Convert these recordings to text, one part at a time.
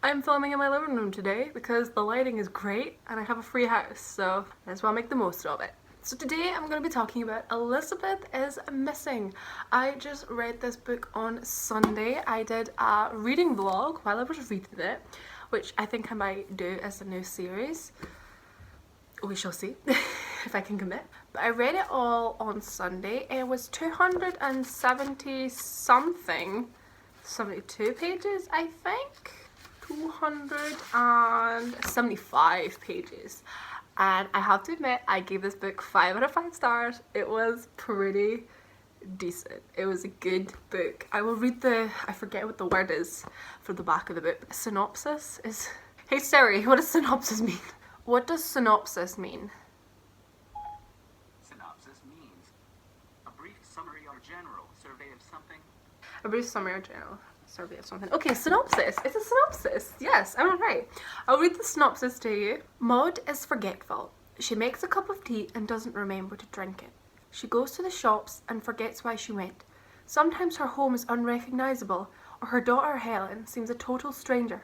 I'm filming in my living room today because the lighting is great and I have a free house, so I just want to make the most of it. So today I'm going to be talking about Elizabeth is Missing. I just read this book on Sunday. I did a reading vlog while I was reading it, which I think I might do as a new series. We shall see if I can commit. But I read it all on Sunday. It was 270 something, 72 pages I think. 275 pages, and I have to admit I gave this book 5 out of 5 stars. It was pretty decent. It was a good book. I will read I forget what the word is for the back of the book. Synopsis is... Hey Siri, what does synopsis mean? What does synopsis mean? Synopsis means a brief summary or general survey of something. A brief summary or general survey of something. Okay, synopsis. It's a synopsis. Yes, I'm right. I'll read the synopsis to you. Maud is forgetful. She makes a cup of tea and doesn't remember to drink it. She goes to the shops and forgets why she went. Sometimes her home is unrecognisable, or her daughter Helen seems a total stranger.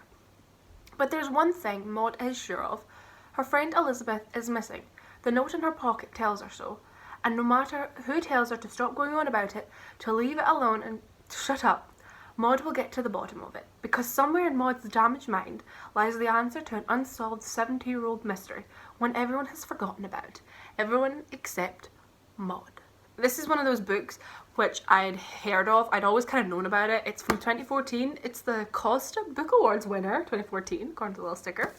But there's one thing Maud is sure of. Her friend Elizabeth is missing. The note in her pocket tells her so. And no matter who tells her to stop going on about it, to leave it alone and shut up, Maud will get to the bottom of it, because somewhere in Maud's damaged mind lies the answer to an unsolved 70-year-old mystery, one everyone has forgotten about. Everyone except Maud. This is one of those books which I'd heard of. I'd always kind of known about it. It's from 2014. It's the Costa Book Awards winner, 2014, according to the little sticker.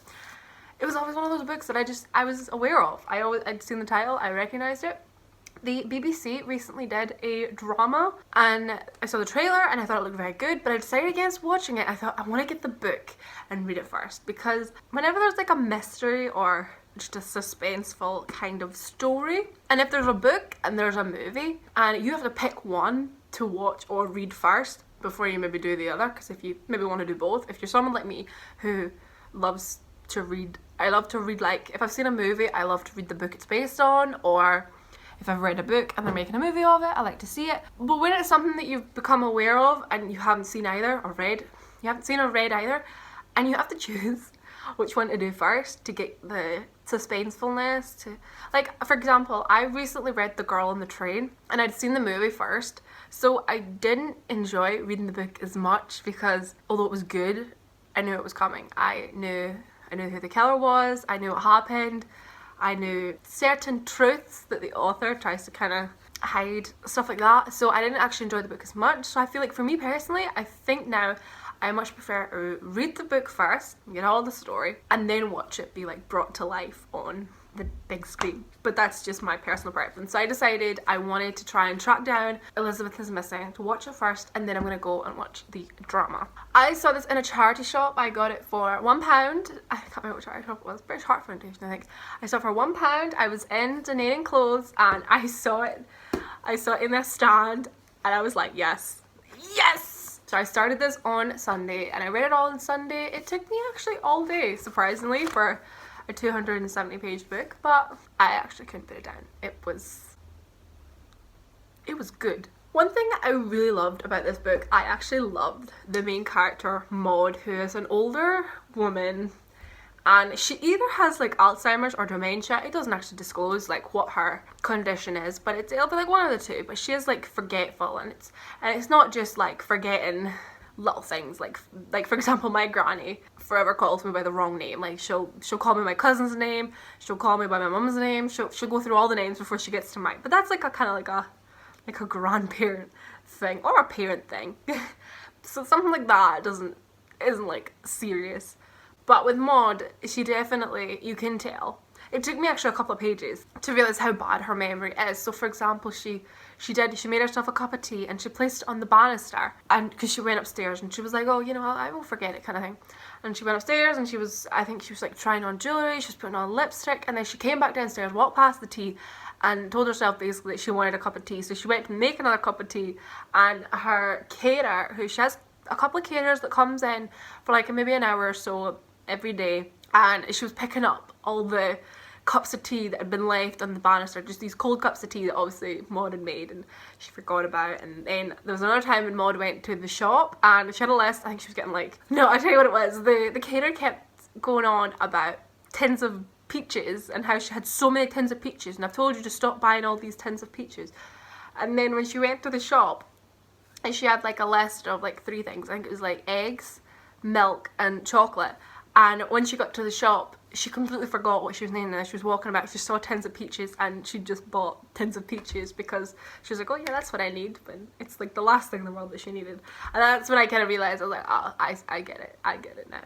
It was always one of those books that I was aware of. I'd seen the title, I recognised it. The BBC recently did a drama and I saw the trailer and I thought it looked very good, but I decided against watching it. I thought I want to get the book and read it first, because whenever there's like a mystery or just a suspenseful kind of story, and if there's a book and there's a movie and you have to pick one to watch or read first before you maybe do the other, because if you maybe want to do both, if you're someone like me who loves to read, I love to read, like if I've seen a movie I love to read the book it's based on, or if I've read a book and they're making a movie of it, I like to see it. But when it's something that you've become aware of and you haven't seen either or read, you haven't seen or read either, and you have to choose which one to do first to get the suspensefulness to, like for example, I recently read The Girl on the Train and I'd seen the movie first, so I didn't enjoy reading the book as much, because although it was good, I knew it was coming. I knew who the killer was, I knew what happened, I knew certain truths that the author tries to kind of hide, stuff like that, so I didn't actually enjoy the book as much. So I feel like for me personally, I think now I much prefer to read the book first, get all the story, and then watch it be like brought to life on the big screen. But that's just my personal preference. So I decided I wanted to try and track down Elizabeth is Missing, to watch it first, and then I'm going to go and watch the drama. I saw this in a charity shop. I got it for £1. I can't remember what charity shop it was. British Heart Foundation, I think. I saw it for £1. I was in donating clothes and I saw it in their stand and I was like, yes, yes! So I started this on Sunday and I read it all on Sunday. It took me actually all day, surprisingly, for a 270 page book, but I actually couldn't put it down. It was good. One thing I really loved about this book, I actually loved the main character, Maud, who is an older woman, and she either has like Alzheimer's or dementia. It doesn't actually disclose like what her condition is, but it'll be like one of the two. But she is like forgetful, and it's not just like forgetting little things, like for example, my granny forever calls me by the wrong name. Like she'll call me my cousin's name, she'll call me by my mum's name, she'll go through all the names before she gets to mine. But that's like a kind of like a grandparent thing or a parent thing. So something like that isn't like serious. But with Maud, she definitely, you can tell. It took me actually a couple of pages to realise how bad her memory is. So for example, she made herself a cup of tea and she placed it on the banister, and because she went upstairs and she was like, oh, you know, I won't forget it, kind of thing. And she went upstairs and I think she was like trying on jewellery, she was putting on lipstick, and then she came back downstairs, walked past the tea and told herself basically that she wanted a cup of tea. So she went to make another cup of tea, and her caterer, who she has a couple of caterers that comes in for like maybe an hour or so every day, and she was picking up all the cups of tea that had been left on the banister, just these cold cups of tea that obviously Maud had made and she forgot about. And then there was another time when Maud went to the shop and she had a list. I think she was getting like, no, I tell you what it was, the caterer kept going on about tins of peaches and how she had so many tins of peaches, and I've told you to stop buying all these tins of peaches. And then when she went to the shop and she had like a list of like 3 things, I think it was like eggs, milk and chocolate. And when she got to the shop, she completely forgot what she was naming. As she was walking about, she saw tins of peaches and she just bought tins of peaches because she was like, oh yeah, that's what I need. But it's like the last thing in the world that she needed. And that's when I kind of realised, I was like, oh, I get it. I get it now.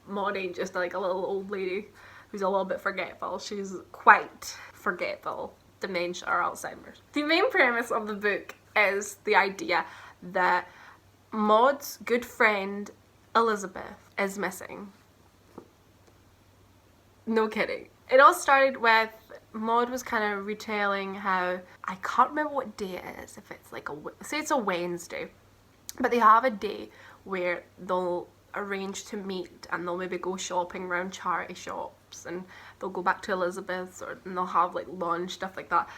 Maud ain't just like a little old lady who's a little bit forgetful. She's quite forgetful. Dementia or Alzheimer's. The main premise of the book is the idea that Maud's good friend Elizabeth is missing. No kidding. It all started with Maud was kind of retelling how, I can't remember what day it is, if it's like say it's a Wednesday, but they have a day where they'll arrange to meet and they'll maybe go shopping around charity shops and they'll go back to Elizabeth's and they'll have like lunch, stuff like that.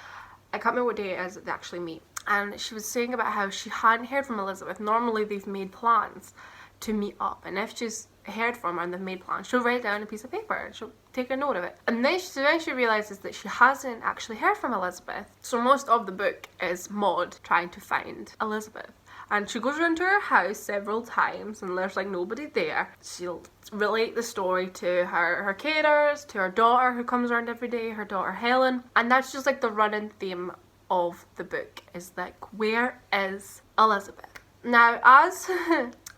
I can't remember what day it is that they actually meet. And she was saying about how she hadn't heard from Elizabeth. Normally they've made plans to meet up, and if she's heard from her and they've made plans, she'll write down a piece of paper, she'll take a note of it. And then she eventually realises that she hasn't actually heard from Elizabeth. So most of the book is Maud trying to find Elizabeth. And she goes around to her house several times and there's like nobody there. She'll relate the story to her carers, to her daughter who comes around every day, her daughter Helen. And that's just like the running theme of the book, is like, where is Elizabeth? Now, as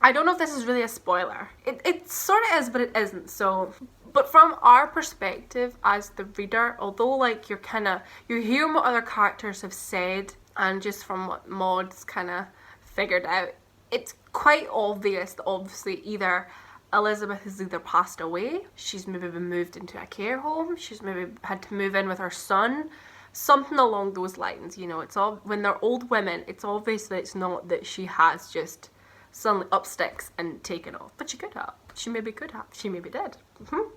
I don't know if this is really a spoiler. It sort of is, but it isn't. So, but from our perspective as the reader, although like you're hearing what other characters have said, and just from what Maud's kind of figured out, it's quite obvious that obviously either Elizabeth has either passed away, she's maybe been moved into a care home, she's maybe had to move in with her son, something along those lines. You know, it's all, when they're old women, it's obvious that it's not that she has just suddenly up sticks and taken off. But she could have. She maybe could have. She maybe did.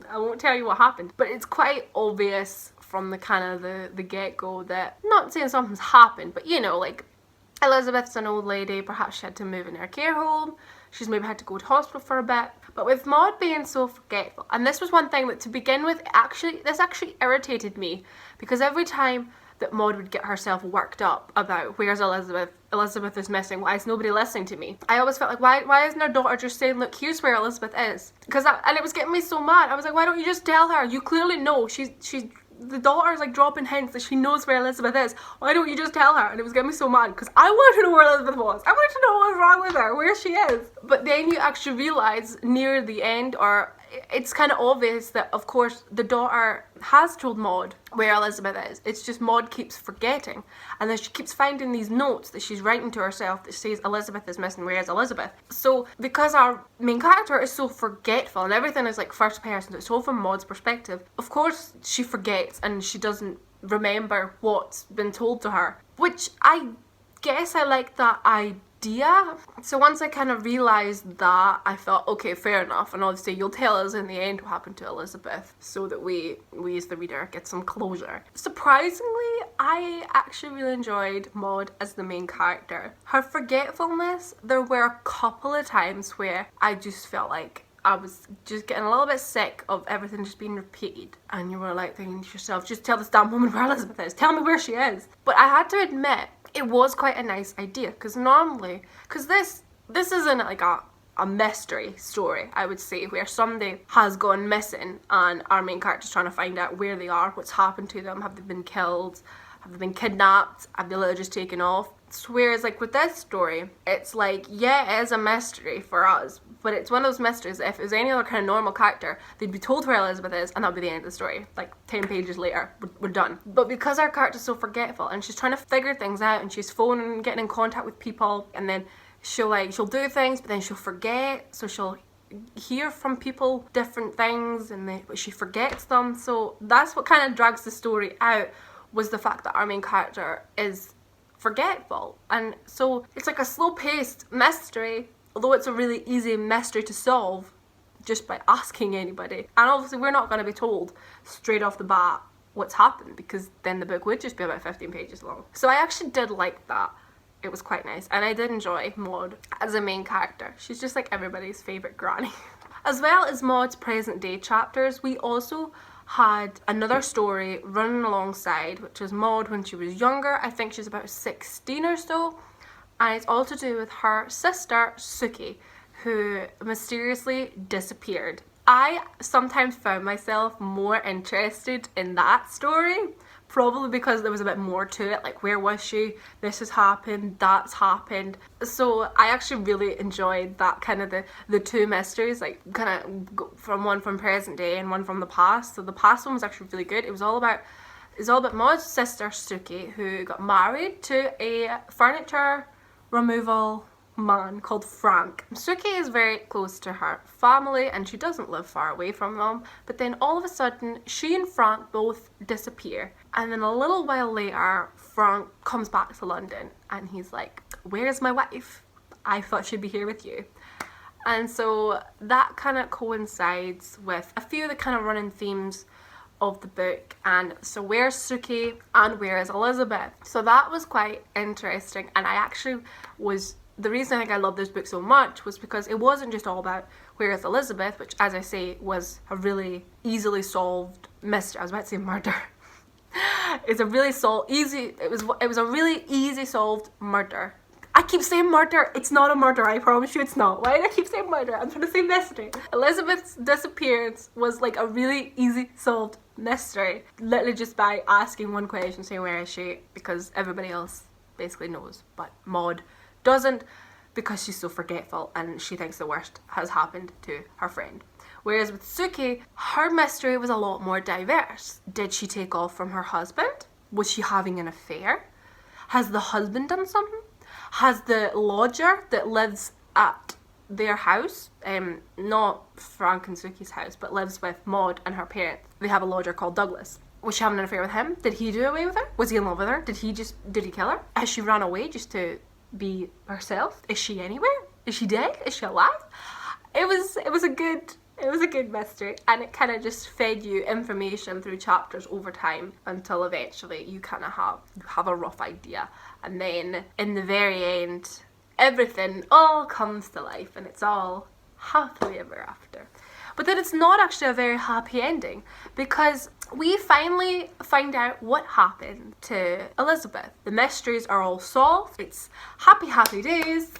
I won't tell you what happened. But it's quite obvious from the kind of the get-go that, not saying something's happened, but you know, like, Elizabeth's an old lady, perhaps she had to move in her care home, she's maybe had to go to hospital for a bit. But with Maud being so forgetful, and this was one thing that to begin with, this actually irritated me, because every time that Maud would get herself worked up about where's Elizabeth is missing, why is nobody listening to me, I always felt like, why isn't her daughter just saying, look, here's where Elizabeth is? And it was getting me so mad. I was like, why don't you just tell her? You clearly know. The daughter's like dropping hints that she knows where Elizabeth is. Why don't you just tell her? And it was getting me so mad because I wanted to know where Elizabeth was. I wanted to know what was wrong with her, where she is. But then you actually realise near the end, or it's kind of obvious that of course the daughter has told Maud where Elizabeth is. It's just Maud keeps forgetting, and then she keeps finding these notes that she's writing to herself that says Elizabeth is missing, where is Elizabeth? So because our main character is so forgetful and everything is like first person, it's all from Maud's perspective, of course she forgets and she doesn't remember what's been told to her, which I guess I like that idea. So once I kind of realised that, I thought, okay, fair enough, and obviously you'll tell us in the end what happened to Elizabeth so that we as the reader get some closure. Surprisingly, I actually really enjoyed Maud as the main character. Her forgetfulness, there were a couple of times where I just felt like I was just getting a little bit sick of everything just being repeated, and you were like thinking to yourself, just tell this damn woman where Elizabeth is, tell me where she is. But I had to admit, it was quite a nice idea, because normally, this isn't like a mystery story, I would say, where somebody has gone missing and our main character's trying to find out where they are, what's happened to them, have they been killed, have they been kidnapped, have they literally just taken off. Whereas like with this story, it's like, yeah, it is a mystery for us, but it's one of those mysteries that if it was any other kind of normal character, they'd be told where Elizabeth is and that'd be the end of the story. Like 10 pages later, we're done. But because our character's so forgetful and she's trying to figure things out and she's phoning and getting in contact with people, and then she'll do things but then she'll forget, so she'll hear from people different things but she forgets them. So that's what kind of drags the story out, was the fact that our main character is forgetful. And so it's like a slow-paced mystery, although it's a really easy mystery to solve just by asking anybody. And obviously we're not going to be told straight off the bat what's happened, because then the book would just be about 15 pages long. So I actually did like that. It was quite nice, and I did enjoy Maud as a main character. She's just like everybody's favourite granny. As well as Maud's present day chapters, we also had another story running alongside, which was Maud when she was younger. I think she's about 16 or so, and it's all to do with her sister Suki, who mysteriously disappeared. I sometimes found myself more interested in that story, probably because there was a bit more to it, like where was she, this has happened, that's happened. So I actually really enjoyed that kind of the two mysteries, like kind of from one from present day and one from the past. So the past one was actually really good. It was all about Maud's sister Suki, who got married to a furniture removal man called Frank. Suki is very close to her family and she doesn't live far away from them, but then all of a sudden she and Frank both disappear, and then a little while later Frank comes back to London and he's like, where's my wife? I thought she'd be here with you. And so that kind of coincides with a few of the kind of running themes of the book. And so where's Suki and where is Elizabeth? So that was quite interesting, and I actually was, the reason I think I love this book so much was because it wasn't just all about where is Elizabeth, which, as I say, was a really easily solved mystery. I was about to say murder. It's a really it was a really easy solved murder. I keep saying murder. It's not a murder, I promise you it's not. Why do I keep saying murder? I'm trying to say mystery. Elizabeth's disappearance was like a really easy solved mystery. Literally just by asking one question, saying where is she, because everybody else basically knows, but Maud doesn't, because she's so forgetful and she thinks the worst has happened to her friend. Whereas with Suki, her mystery was a lot more diverse. Did she take off from her husband? Was she having an affair? Has the husband done something? Has the lodger that lives at their house, not Frank and Suki's house, but lives with Maud and her parents, they have a lodger called Douglas. Was she having an affair with him? Did he do away with her? Was he in love with her? Did he kill her? Has she run away just to be herself? Is she anywhere? Is she dead? Is she alive? It was a good mystery, and it kind of just fed you information through chapters over time until eventually you kind of have a rough idea, and then in the very end everything all comes to life and it's all happily ever after. But then it's not actually a very happy ending, because we finally find out what happened to Elizabeth. The mysteries are all solved. It's happy days,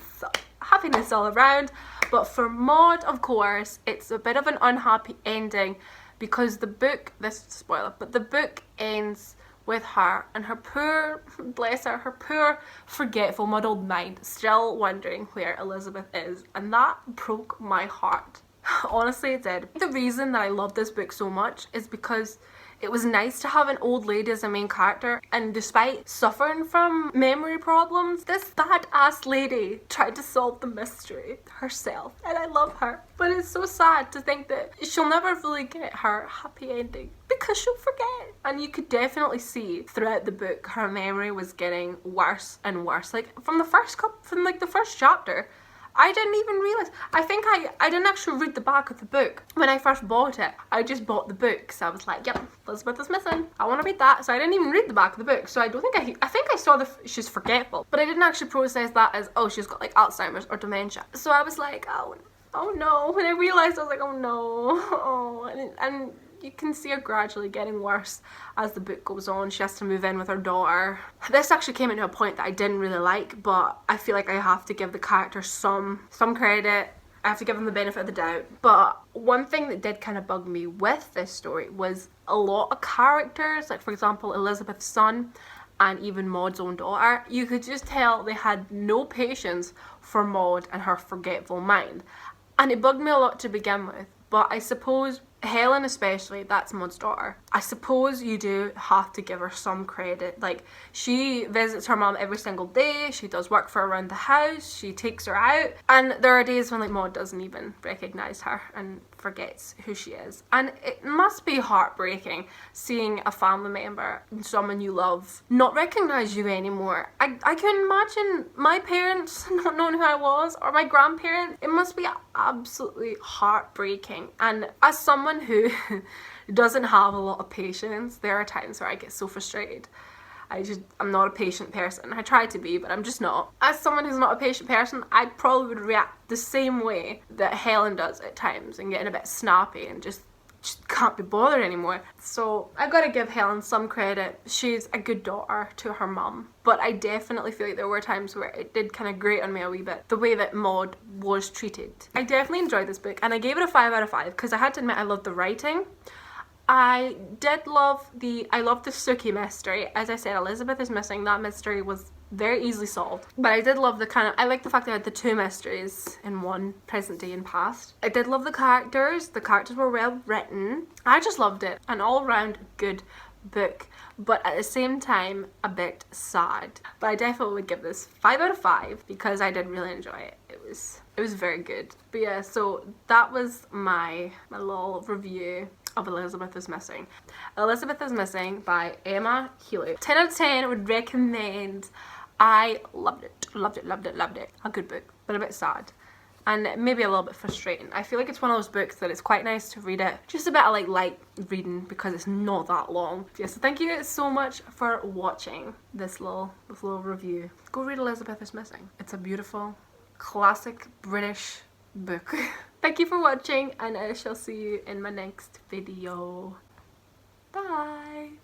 happiness all around. But for Maud, of course, it's a bit of an unhappy ending, because the book, this is a spoiler, but the book ends with her and her poor, bless her, her poor forgetful muddled mind still wondering where Elizabeth is, and that broke my heart. Honestly, it did. The reason that I love this book so much is because it was nice to have an old lady as a main character, and despite suffering from memory problems, this badass lady tried to solve the mystery herself, and I love her. But it's so sad to think that she'll never really get her happy ending, because she'll forget. And you could definitely see throughout the book her memory was getting worse and worse. Like from the first chapter, I didn't even realise. I think I didn't actually read the back of the book when I first bought it. I just bought the book because I was like, yep, Elizabeth is missing. I want to read that. So I didn't even read the back of the book. So I don't think I think I saw she's forgetful. But I didn't actually process that as, oh, she's got like Alzheimer's or dementia. So I was like, oh no. When I realised, I was like, oh no. Oh, and you can see her gradually getting worse as the book goes on. She has to move in with her daughter. This actually came into a point that I didn't really like, but I feel like I have to give the character some credit. I have to give them the benefit of the doubt. But one thing that did kind of bug me with this story was a lot of characters, like for example Elizabeth's son and even Maud's own daughter. You could just tell they had no patience for Maud and her forgetful mind. And it bugged me a lot to begin with. But I suppose Helen especially, that's Maud's daughter, I suppose you do have to give her some credit. Like, she visits her mum every single day, she does work for her around the house, she takes her out, and there are days when like Maud doesn't even recognise her and forgets who she is. And it must be heartbreaking seeing a family member, someone you love, not recognise you anymore. I can imagine my parents not knowing who I was, or my grandparents. It must be absolutely heartbreaking. And as someone who doesn't have a lot of patience, there are times where I get so frustrated. I'm not a patient person. I try to be, but I'm just not. As someone who's not a patient person, I probably would react the same way that Helen does at times and getting a bit snappy and just can't be bothered anymore. So I gotta give Helen some credit. She's a good daughter to her mum, but I definitely feel like there were times where it did kind of grate on me a wee bit, the way that Maud was treated. I definitely enjoyed this book, and I gave it a 5 out of 5 because I had to admit I loved the writing. I loved the Sookie mystery. As I said, Elizabeth is missing. That mystery was very easily solved. But I did love I like the fact that I had the 2 mysteries in one, present day and past. I did love the characters. The characters were well written. I just loved it. An all-round good book, but at the same time a bit sad. But I definitely would give this 5 out of 5 because I did really enjoy it. It was very good. But yeah, so that was my little review of Elizabeth is Missing. Elizabeth is Missing by Emma Healy. 10 out of 10 would recommend. I loved it. Loved it, loved it, loved it. A good book, but a bit sad. And maybe a little bit frustrating. I feel like it's one of those books that it's quite nice to read it. Just a bit of light reading because it's not that long. Yeah, so thank you so much for watching this little review. Go read Elizabeth is Missing. It's a beautiful, classic British book. Thank you for watching, and I shall see you in my next video. Bye!